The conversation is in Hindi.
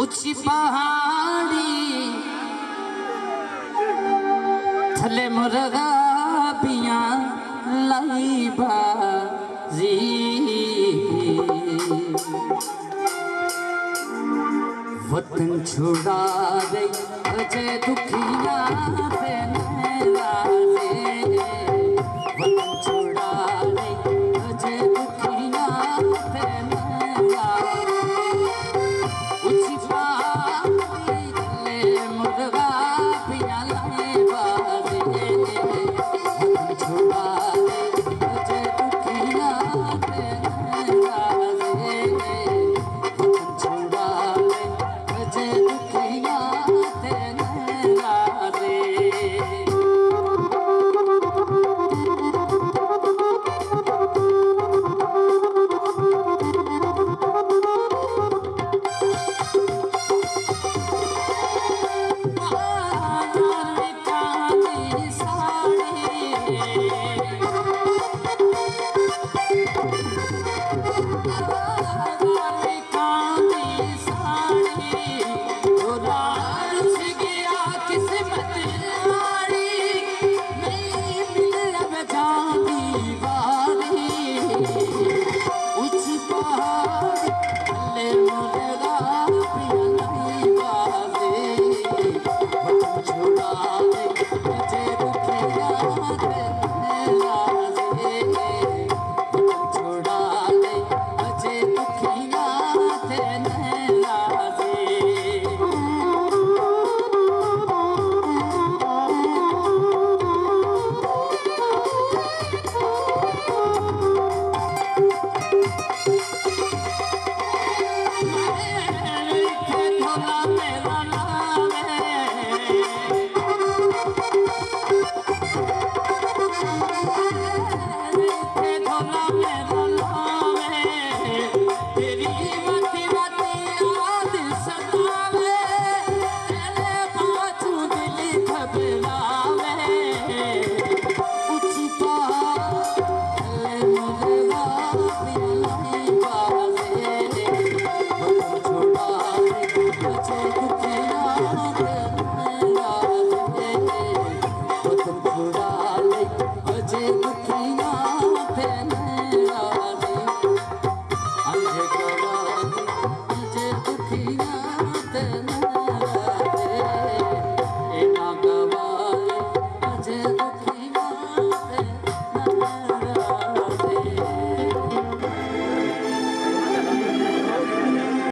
उची पहाड़ी थले मुर्गा पिया लाई बाजी वतन छुड़ा दे अजय दुखिया से नाज़े वतन छुड़ा दे अजय दुखिया से नाज़े उची पहाड़ी थले मुर्गा पिया लाई बाजी वतन छुड़ा दे अजय दुखिया से नाज़े वतन छुड़ा दे अजय दुखिया से नाज़े मेरा